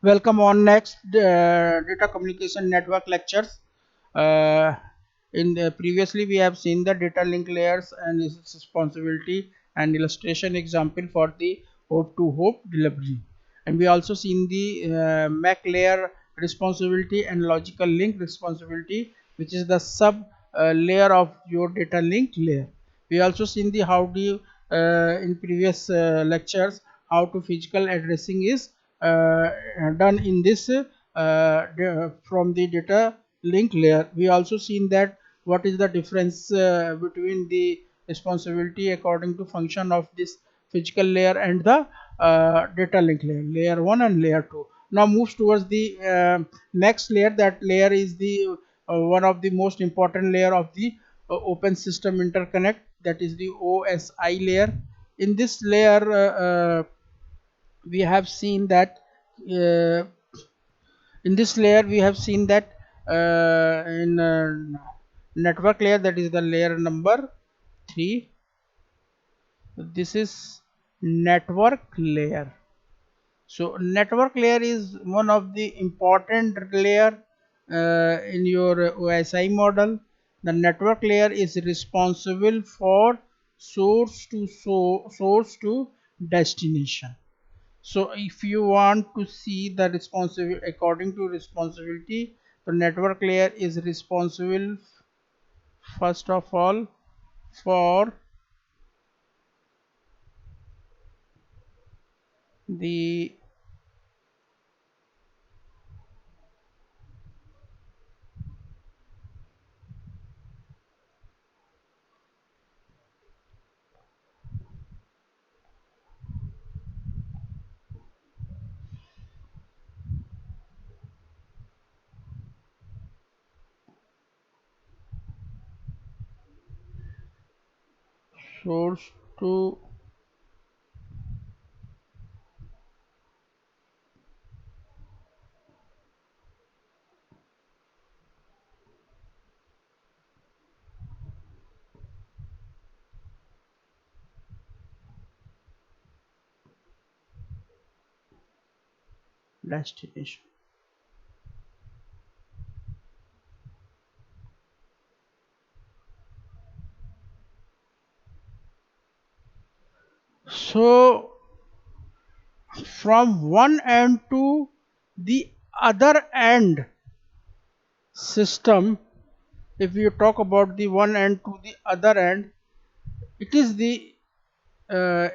Welcome on next data communication network lectures. Uh, Previously we have seen the data link layers and its responsibility and illustration example for the hope to hope delivery, and we also seen the MAC layer responsibility and logical link responsibility, which is the sub layer of your data link layer. We also seen the how do you, in previous lectures, how to physical addressing is done in this from the data link layer. We also seen that what is the difference between the responsibility according to function of this physical layer and the data link layer, layer 1 and layer 2. Now moves towards the next layer. That layer is the one of the most important layer of the open system interconnect, that is the OSI layer. In this layer we have seen that uh, in this layer we have seen that in network layer, that is the layer number 3. This is network layer. So network layer is one of the important layer in your OSI model. The network layer is responsible for source to destination. So if you want to see the responsibility according to responsibility, the network layer is responsible first of all for the source to destination. So from one end to the other end system, if you talk about the one end to the other end, it is the uh,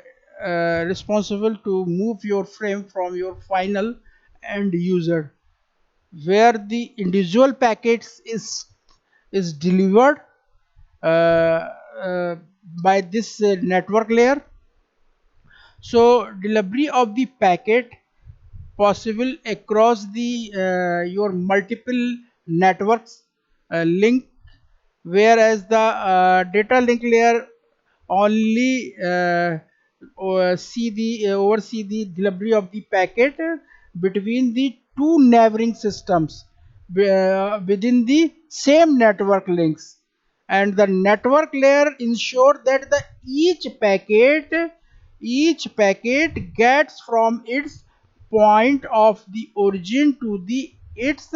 responsible to move your frame from your final end user, where the individual packets is delivered uh, by this network layer. So delivery of the packet possible across the your multiple networks link, whereas the data link layer only oversee the delivery of the packet between the two neighboring systems within the same network links, and the network layer ensure that the each packet gets from its point of the origin to the its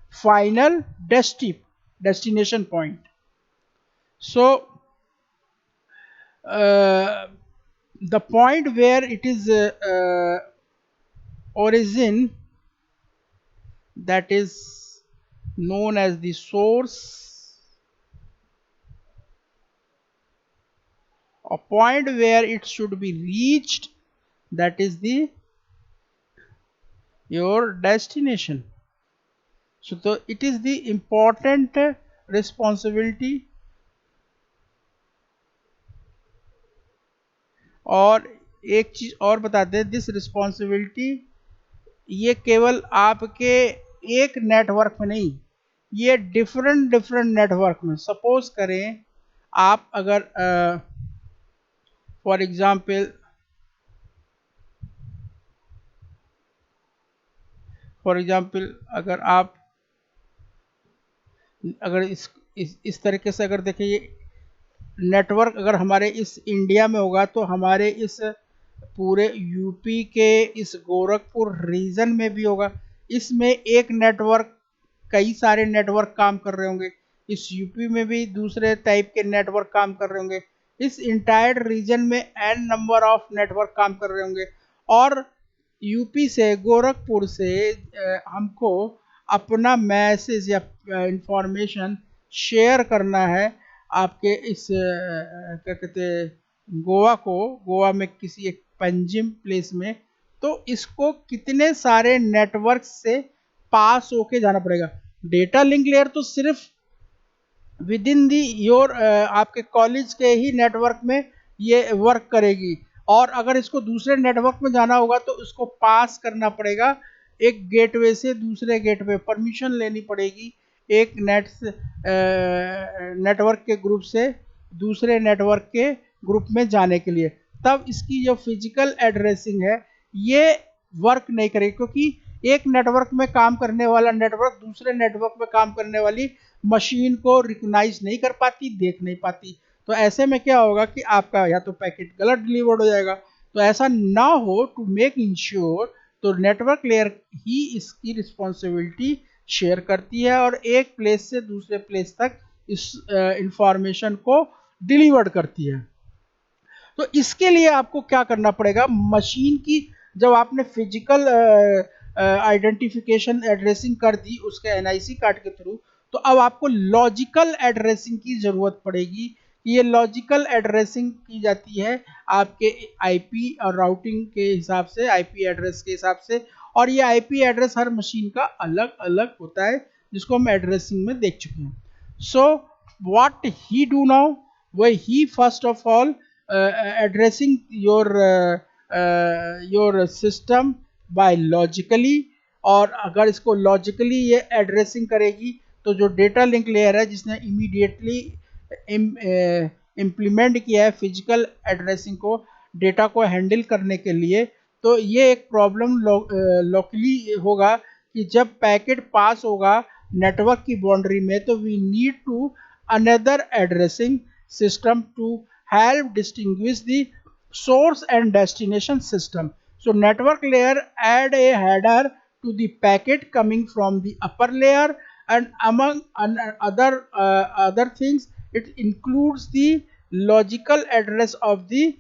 final destination point. So uh, the point where it is origin, that is known as the source. A point where it should be reached, that is the your destination. So it is the important responsibility. और एक चीज और बताते हैं, this responsibility ये केवल आपके एक नेटवर्क में नहीं, ये डिफरेंट डिफरेंट नेटवर्क में। सपोज करें आप अगर फॉर एग्जांपल अगर आप अगर इस तरीके से अगर देखिए, नेटवर्क अगर हमारे इस इंडिया में होगा तो हमारे इस पूरे यूपी के इस गोरखपुर रीजन में भी होगा। इसमें एक नेटवर्क, कई सारे नेटवर्क काम कर रहे होंगे, इस यूपी में भी दूसरे टाइप के नेटवर्क काम कर रहे होंगे, इस इंटायर रीजन में एन नंबर ऑफ नेटवर्क काम कर रहे होंगे। और यूपी से, गोरखपुर से हमको अपना मैसेज या इंफॉर्मेशन शेयर करना है आपके इस क्या कहते हैं, गोवा को, गोवा में किसी एक पंजिम प्लेस में। तो इसको कितने सारे नेटवर्क से पास होके जाना पड़ेगा। डेटा लिंक लेयर तो सिर्फ विद इन दी योर आपके कॉलेज के ही नेटवर्क में ये वर्क करेगी, और अगर इसको दूसरे नेटवर्क में जाना होगा तो इसको पास करना पड़ेगा एक गेटवे से दूसरे गेटवे, परमिशन लेनी पड़ेगी एक नेटवर्क के ग्रुप से दूसरे नेटवर्क के ग्रुप में जाने के लिए। तब इसकी जो फिजिकल एड्रेसिंग है ये वर्क नहीं करेगी, क्योंकि एक नेटवर्क में काम करने वाला नेटवर्क दूसरे नेटवर्क में काम करने वाली मशीन को रिकॉग्नाइज नहीं कर पाती, देख नहीं पाती। तो ऐसे में क्या होगा कि आपका या तो पैकेट गलत डिलीवर्ड हो जाएगा। तो ऐसा ना हो, टू मेक इंश्योर, तो नेटवर्क लेयर ही इसकी रिस्पॉन्सिबिलिटी शेयर करती है और एक प्लेस से दूसरे प्लेस तक इस इंफॉर्मेशन को डिलीवर्ड करती है। तो इसके लिए आपको क्या करना पड़ेगा, मशीन की जब आपने फिजिकल आइडेंटिफिकेशन एड्रेसिंग कर दी उसके एनआईसी कार्ड के थ्रू, तो अब आपको लॉजिकल एड्रेसिंग की जरूरत पड़ेगी। ये लॉजिकल एड्रेसिंग की जाती है आपके आईपी और राउटिंग के हिसाब से, आईपी एड्रेस के हिसाब से, और ये आईपी एड्रेस हर मशीन का अलग अलग होता है जिसको हम एड्रेसिंग में देख चुके हैं। So what he do now, वही he first of all addressing your system by logically। और अगर इसको लॉजिकली ये एड्रेसिंग करेगी तो जो डेटा लिंक लेयर है जिसने इमीडिएटली इम्प्लीमेंट किया है फिजिकल एड्रेसिंग को, डेटा को हैंडल करने के लिए, तो ये एक प्रॉब्लम लोकली होगा कि जब पैकेट पास होगा नेटवर्क की बाउंड्री में तो we need to another addressing system to help distinguish the source and destination system. So network layer add a header to the packet coming from the upper layer, and among other things it includes the logical address of the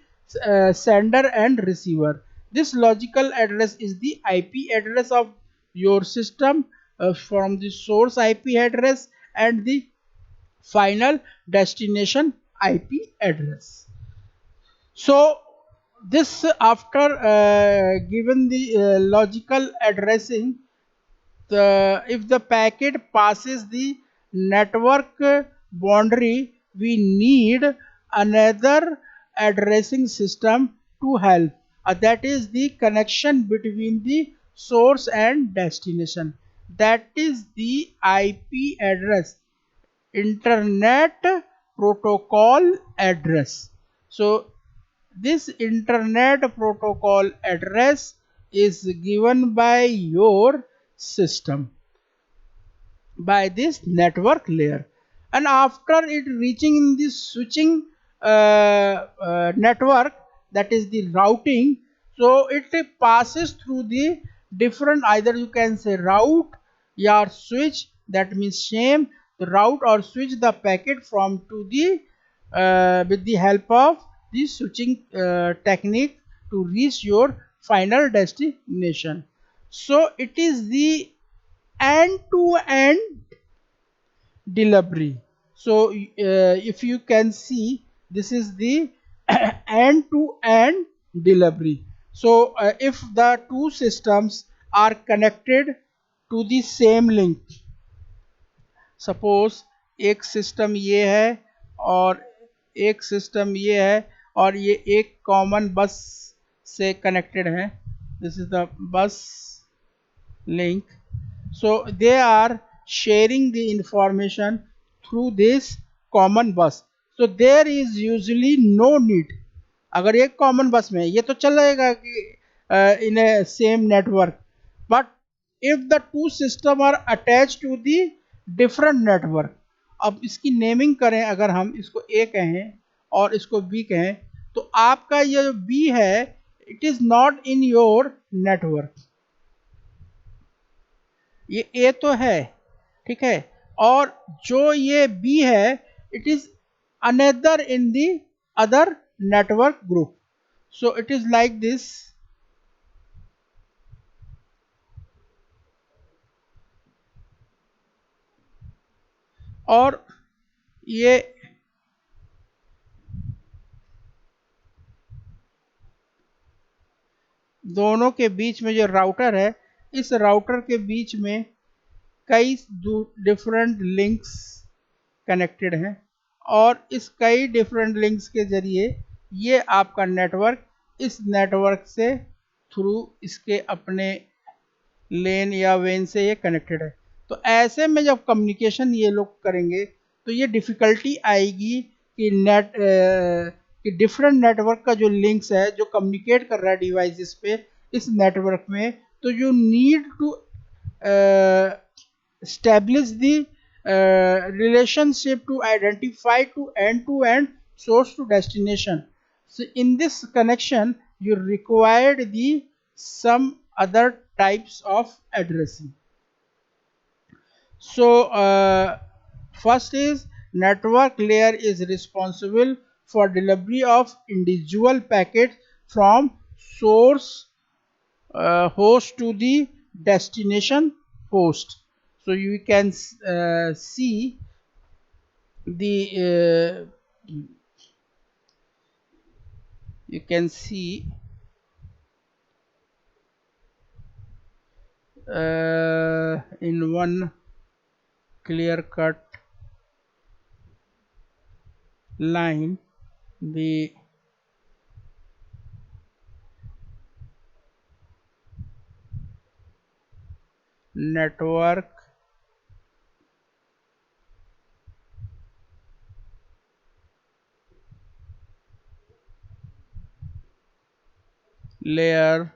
sender and receiver. This logical address is the IP address of your system from the source IP address and the final destination IP address. So this after given the logical addressing, if the packet passes the network boundary, we need another addressing system to help, that is the connection between the source and destination, that is the IP address, internet protocol address. So this internet protocol address is given by your system by this network layer, and after it reaching in the switching network, that is the routing, so it passes through the different, either you can say route or switch, that means same, the route or switch the packet from to the with the help of the switching technique to reach your final destination. So it is the end-to-end delivery. So if you can see, this is the end-to-end delivery. So if the two systems are connected to the same link, suppose एक system ये है और एक system ये है और ये एक कॉमन बस से कनेक्टेड है, this is the bus link, so they are sharing the information through this common bus, so there is usually no need, अगर एक कॉमन बस में ये तो चलेगा कि in a same network, but if the two system are attached to the different network, अब इसकी नेमिंग करें, अगर हम इसको A कहें और इसको B कहें, तो आपका ये जो B है it is not in your network. ये ए तो है, ठीक है, और जो ये बी है, it is another in the other network group. So it is like this. और ये दोनों के बीच में जो राउटर है, इस राउटर के बीच में कई डिफरेंट लिंक्स कनेक्टेड हैं, और इस कई डिफरेंट लिंक्स के जरिए ये आपका नेटवर्क इस नेटवर्क से थ्रू इसके अपने लेन या वेन से ये कनेक्टेड है. तो ऐसे में जब कम्युनिकेशन ये लोग करेंगे तो ये डिफ़िकल्टी आएगी कि कि डिफरेंट नेटवर्क का जो लिंक्स है जो कम्युनिकेट कर रहा है डिवाइसेस पे इस नेटवर्क में, तो you need to establish the relationship to identify to end source to destination. So in this connection you required the some other types of addressing. So first is network layer is responsible for delivery of individual packets from source host to the destination host. So you can see the you can see in one clear cut line the network layer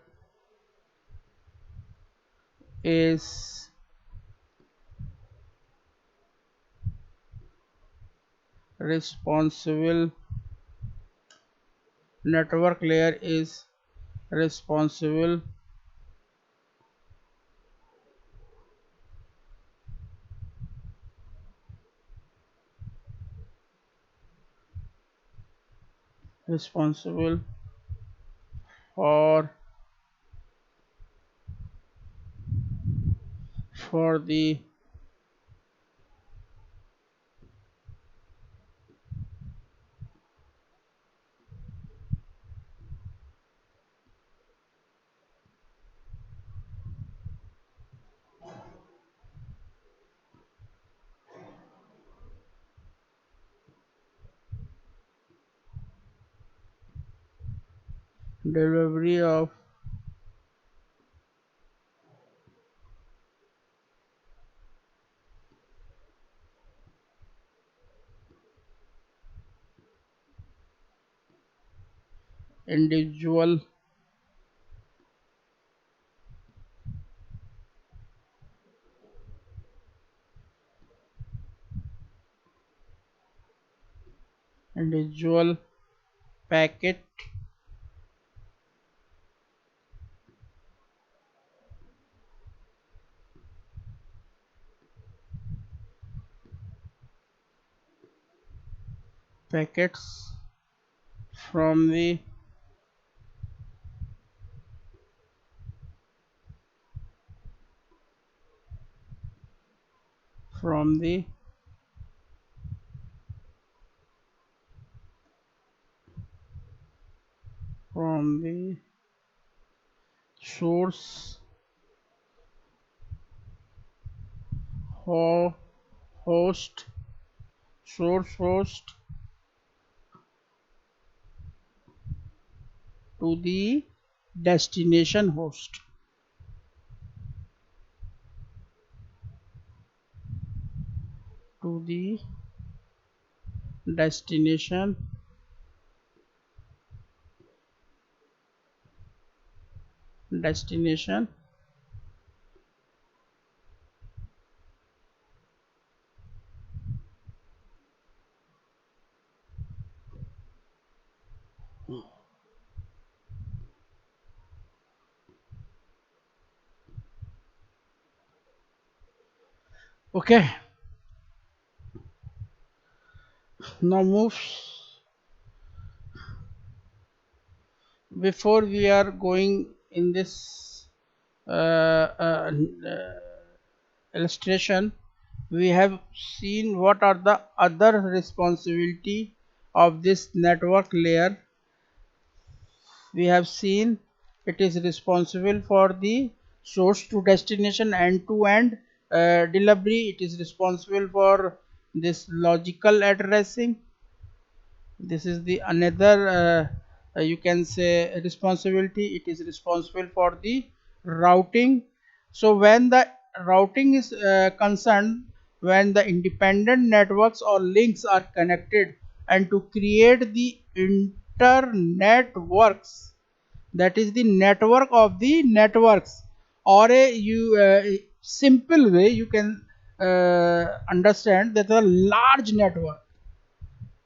is responsible network layer is responsible responsible for the delivery of individual individual packet packets from the from the from the source ho host source host to the destination host. To the destination destination Okay, now move. Before we are going in this illustration, we have seen what are the other responsibility of this network layer. We have seen it is responsible for the source to destination end to end delivery. It is responsible for this logical addressing. This is the another you can say responsibility. It is responsible for the routing. So when the routing is concerned, when the independent networks or links are connected and to create the internetworks, that is the network of the networks, or a you simple way you can understand that a large network,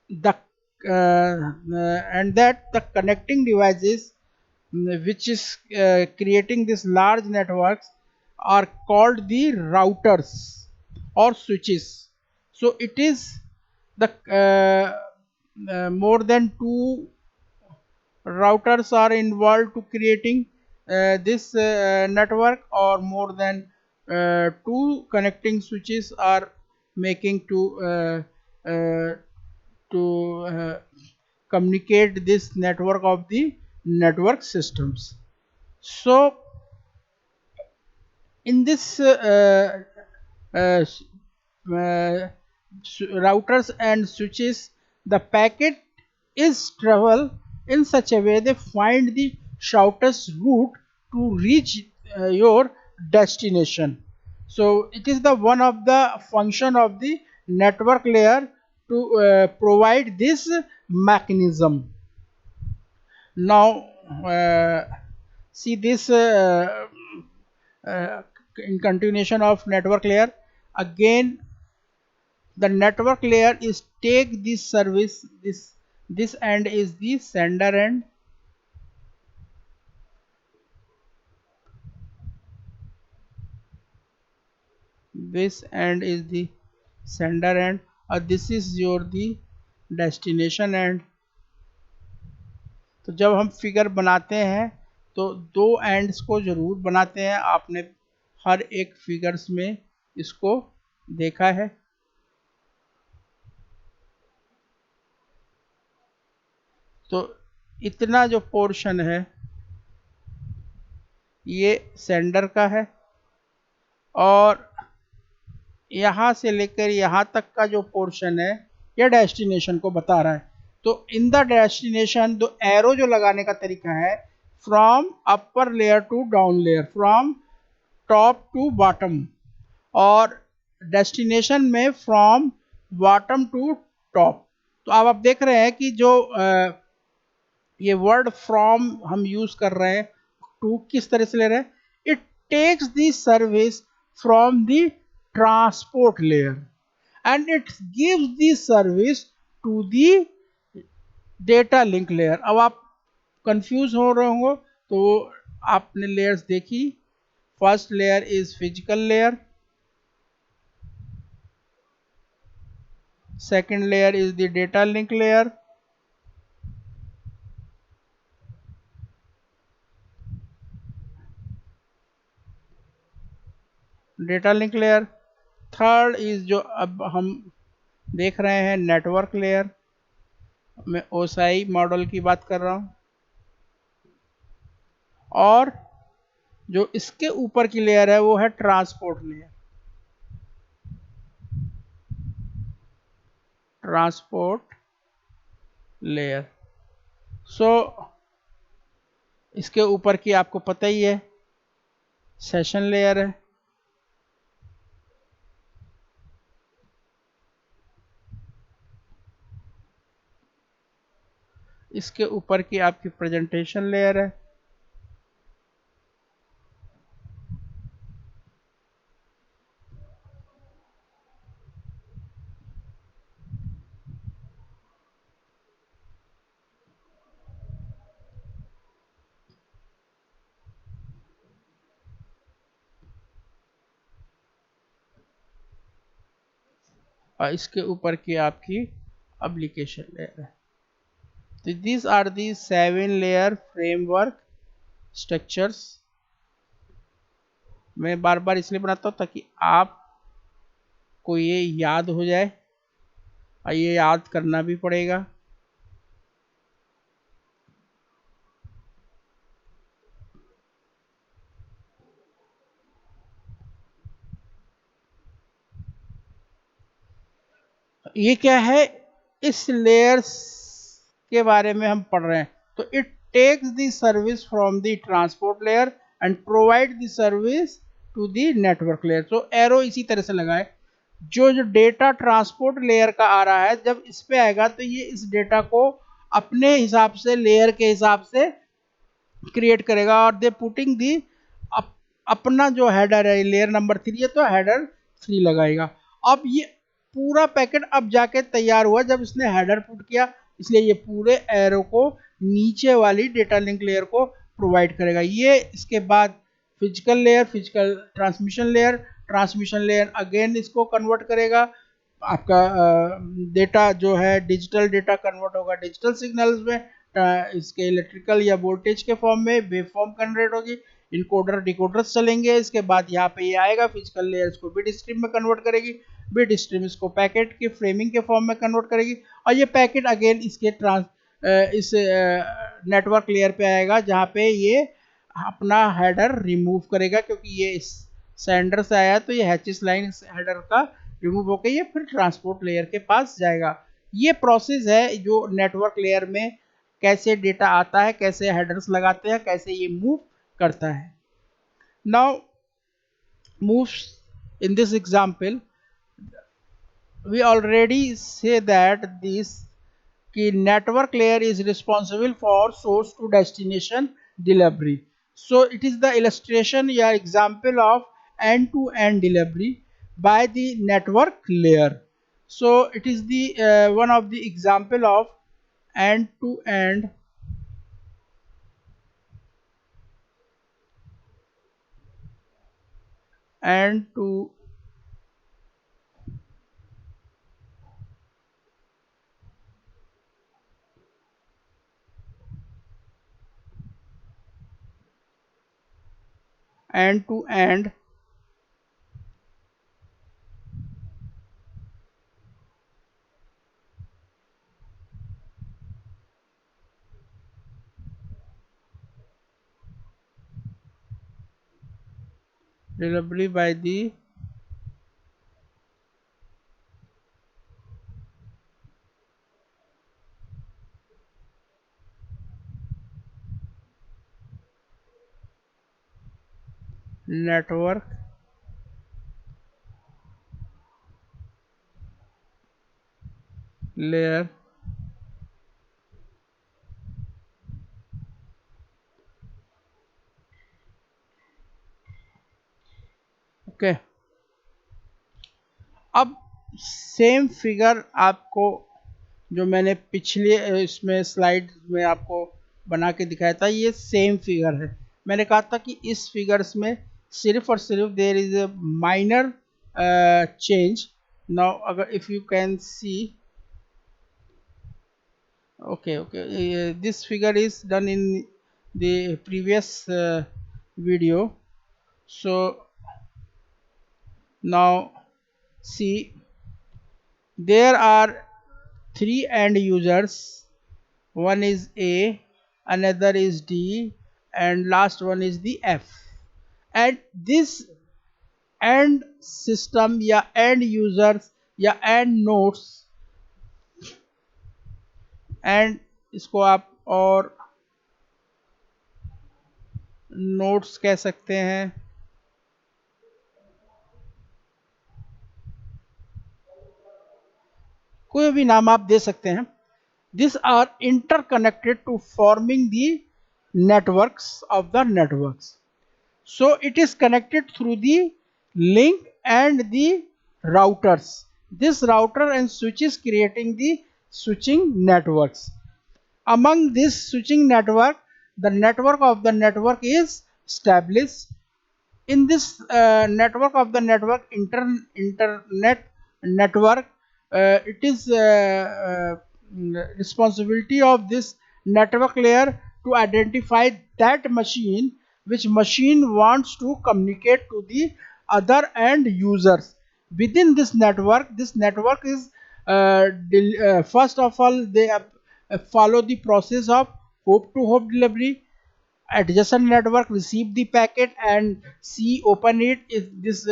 the and that the connecting devices which is creating this large networks are called the routers or switches. So it is the more than two routers are involved to creating this network, or more than two connecting switches are making uh, to communicate this network of the network systems. So in this uh, uh, routers and switches, the packet is travel in such a way they find the shortest route to reach your destination. So it is the one of the function of the network layer to provide this mechanism. Now see this uh, in continuation of network layer. Again, the network layer is take this service, this end is the sender end, this end is the sender end, or this is your the destination end. तो जब हम figure बनाते हैं तो दो ends को जरूर बनाते हैं, आपने हर एक फिगर्स में इसको देखा है। तो इतना जो पोर्शन है ये सेंडर का है, और यहाँ से लेकर यहाँ तक का जो पोर्शन है ये डेस्टिनेशन को बता रहा है। तो इन द डेस्टिनेशन दो एरो जो लगाने का तरीका है, from upper layer to down layer, from top to bottom, और डेस्टिनेशन में फ्रॉम बॉटम टू टॉप। तो अब आप देख रहे हैं कि जो ये वर्ड फ्रॉम हम यूज कर रहे हैं, टू किस तरह से ले रहे हैं, it takes the service from the transport layer and it gives the service to the data link layer. अब आप कंफ्यूज हो रहे होंगे, तो आपने लेयर्स देखी। First layer is physical layer, second layer is the data link layer, data link layer, third is जो अब हम देख रहे हैं नेटवर्क लेयर। मैं ओसाई मॉडल की बात कर रहा हूं, और जो इसके ऊपर की लेयर है वो है ट्रांसपोर्ट लेयर, ट्रांसपोर्ट लेयर। सो इसके ऊपर की आपको पता ही है सेशन लेयर है, इसके ऊपर की आपकी प्रेजेंटेशन लेयर है, और इसके ऊपर की आपकी एप्लीकेशन लेयर है। तो this are the 7 layer framework structures. मैं बार बार इसलिए बनाता हूँ ताकि आपको ये याद हो जाए, और ये याद करना भी पड़ेगा। ये क्या है, इस लेयर्स के बारे में हम पढ़ रहे हैं। तो it takes the service from the transport layer and provide the service to the network layer. तो एरो इसी तरह से लगाए, जो डेटा ट्रांसपोर्ट लेयर का आ रहा है, जब इस पे आएगा तो ये इस डेटा को अपने हिसाब से, लेयर के हिसाब से क्रिएट करेगा, और दे पुटिंग दी अपना जो हेडर है, लेयर नंबर 3 है तो हेडर 3 लगाएगा। अब ये पूरा पैकेट अब जाके तैयार हुआ जब इसने हेडर पुट किया, इसलिए ये पूरे एरो को नीचे वाली डेटा लिंक लेयर को प्रोवाइड करेगा। ये इसके बाद physical layer, physical transmission layer again इसको कन्वर्ट करेगा। आपका डेटा जो है डिजिटल डेटा कन्वर्ट होगा डिजिटल सिग्नल्स में, इसके इलेक्ट्रिकल या वोल्टेज के फॉर्म में वेव फॉर्म कन्वर्ट होगी, इनकोडर डिकोडर्स चलेंगे। इसके बाद यहाँ पे ये आएगा, फिजिकल लेयर इसको बिट स्ट्रीम में कन्वर्ट करेगी, बिट स्ट्रीम इसको पैकेट के फ्रेमिंग के फॉर्म में कन्वर्ट करेगी, और ये पैकेट अगेन इसके इस नेटवर्क लेयर पे आएगा, जहाँ पे ये अपना हेडर रिमूव करेगा, क्योंकि ये इस सेंडर से आया तो ये हैचिस लाइन हेडर का रिमूव होकर ये फिर ट्रांसपोर्ट लेयर के पास जाएगा। ये प्रोसेस है जो नेटवर्क लेयर में कैसे डेटा आता है, कैसे हेडर्स लगाते हैं, कैसे ये मूव करता है। Now moves in this example we already say that this key network layer is responsible for source to destination delivery. So it is the illustration या example of end to end delivery by the network layer. So it is the one of the example of end to end and to end to end delivery by the network layer okay. अब same figure आपको जो मैंने पिछले इसमें slide में आपको बना के दिखाया था, ये सेम फिगर है। मैंने कहा था कि इस फिगर्स में सिर्फ और सिर्फ there is a minor change. Now अगर if you can see, okay, this figure is done in the previous video. So now see, there are 3 end users, one is A, another is D, and last one is the F. And this end system या end users या end nodes, and इसको आप और notes कह सकते हैं, कोई भी नाम आप दे सकते हैं। These are interconnected to forming the networks of the networks. So it is connected through the link and the routers. This router and switches creating the switching networks. Among this switching network, the network of the network is established. In this network of the network, internet network it is responsibility of this network layer to identify that which machine wants to communicate to the other end users within this network is first of all they follow the process of hope to hope delivery. Adjacent network receive the packet and C open it. If this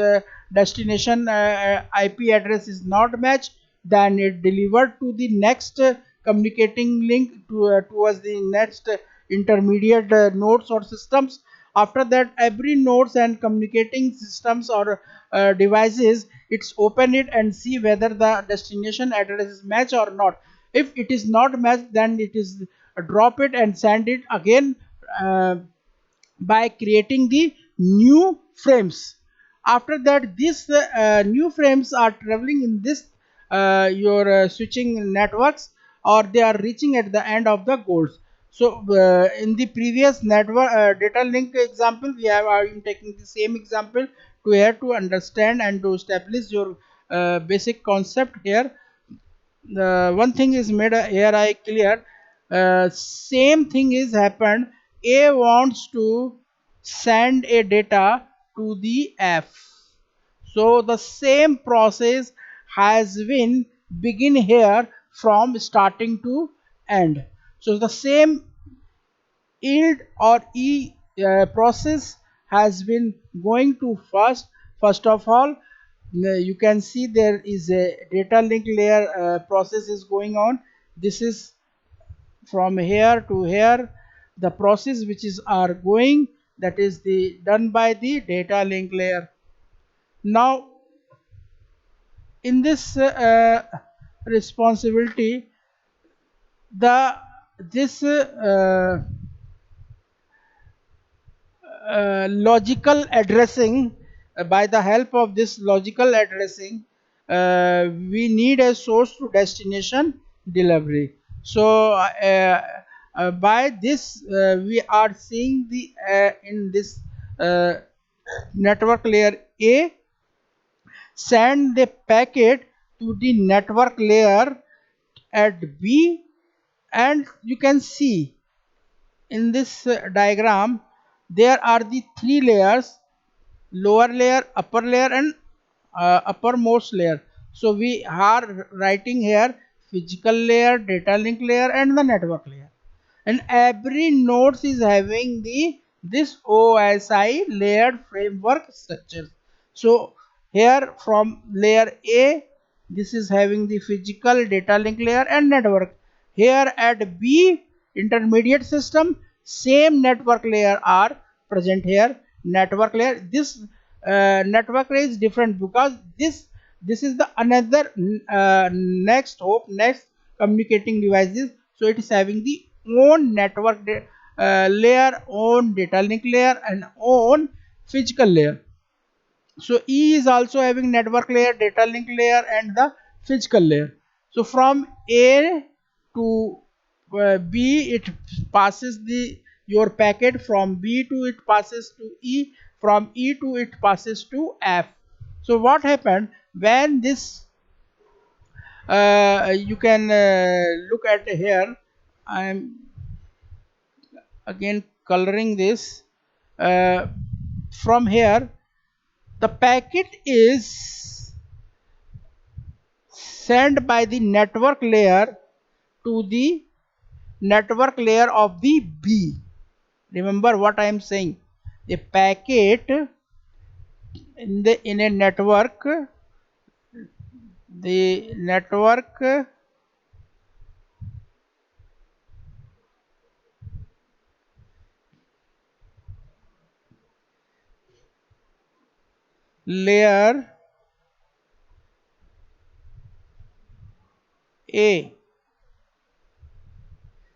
destination IP address is not matched, then it delivered to the next communicating link towards the next intermediate nodes or systems. After that, every nodes and communicating systems or devices, it's open it and see whether the destination address is matched or not. If it is not matched, then it is drop it and send it again uh, by creating the new frames. After that, these new frames are traveling in this your switching networks, or they are reaching at the end of the goals. So in the previous network data link example, we have are taking the same example to here to understand and to establish your basic concept here. The one thing is made here I clear. Same thing is happened. A wants to send a data to the F. So the same process has been begin here from starting to end. So the same yield or process has been going to first of all you can see there is a data link layer process is going on. This is from here to here, the process which is are going, that is the done by the data link layer. Now in this responsibility, the this logical addressing, by the help of this logical addressing, we need a source to destination delivery. So by this we are seeing the in this uh, network layer A send the packet to the network layer at B, and you can see in this diagram there are the three layers: lower layer, upper layer, and uppermost layer. So we are writing here physical layer, data link layer, and the network layer. And every nodes is having the this OSI layered framework structure. So here from layer A, this is having the physical, data link layer, and network. Here at B, intermediate system, same network layer are present here. Network layer, this network layer is different because this is the another next hope, next communicating devices. So it is having the own network layer, own data link layer, and own physical layer. So E is also having network layer, data link layer, and the physical layer. So from A to B, it passes the your packet. From B to it passes to E. From E to it passes to F. So what happened when this you can look at here. I am again coloring this. uh, from here the packet is sent by the network layer to the network layer of the B. Remember what I am saying. A packet in a network, the network layer A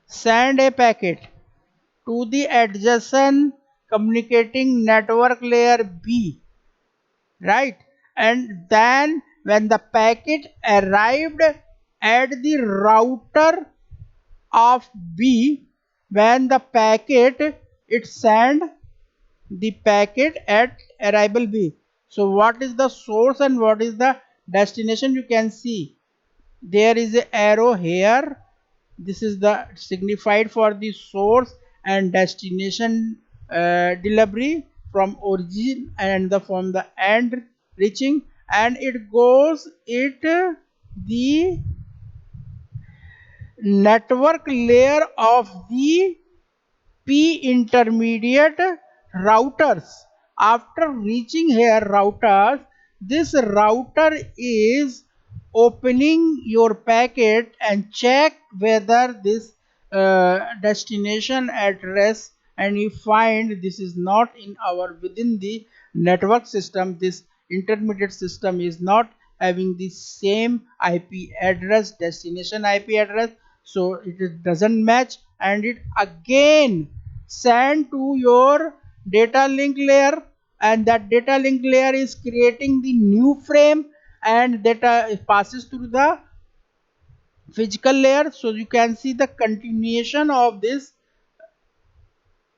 send a packet to the adjacent communicating network layer B, right? And then when the packet arrived at the router of B, when the packet it send the packet at arrival B. So what is the source and what is the destination, you can see. there is a arrow here. This is the signified for the source and destination delivery from origin and from the end reaching, and it goes it the network layer of the P intermediate routers. After reaching here routers, this router is opening your packet and check whether this destination address, and you find this is not in our within the network system. This intermediate system is not having the same IP address, destination IP address, so it doesn't match, and it again send to your data link layer, and that data link layer is creating the new frame, and data passes through the physical layer. So you can see the continuation of this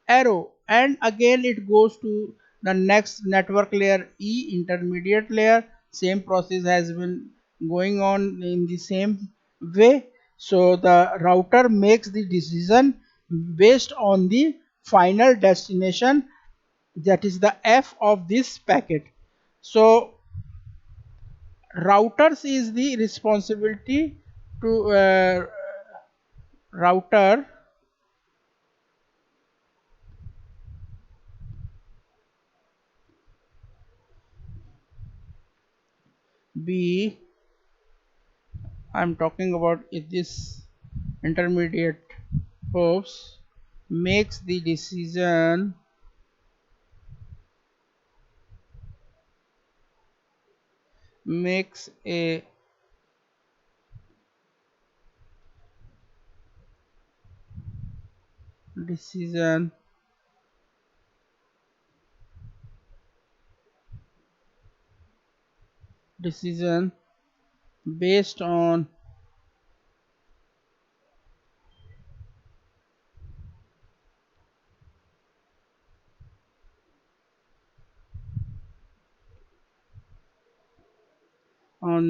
arrow, and again it goes to the next network layer E, intermediate layer. Same process has been going on in the same way. So the router makes the decision based on the final destination, that is the F of this packet. So routers is the responsibility to router B. I'm talking about if this intermediate hops makes the decision, makes a decision decision based on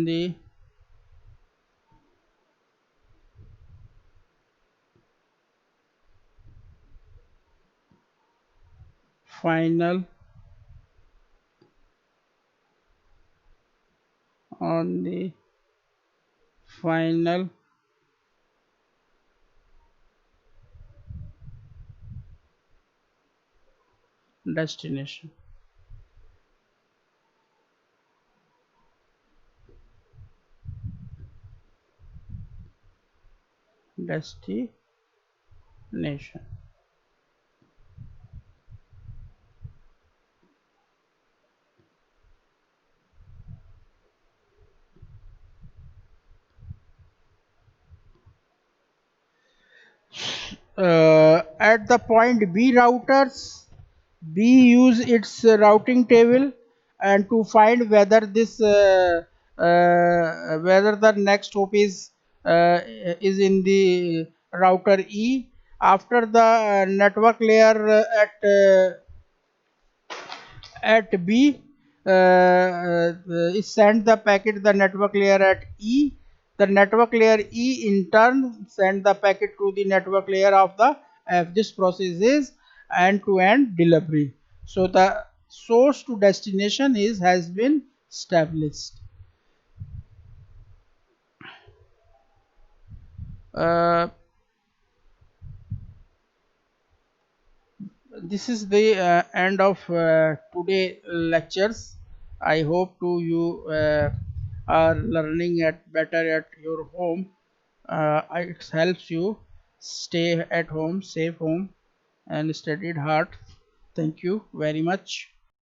the final on the final destination. Destination. At the point B routers, B use its routing table and to find whether this whether the next hop is in the router E. After the network layer at B is send the packet the network layer at E. The network layer E in turn send the packet to the network layer of the F. This process is end-to-end delivery. So the source to destination is has been established. Uh, this is the end of today lectures. I hope to you are learning at better at your home. It helps you stay at home, safe home, and studied hard. Thank you very much.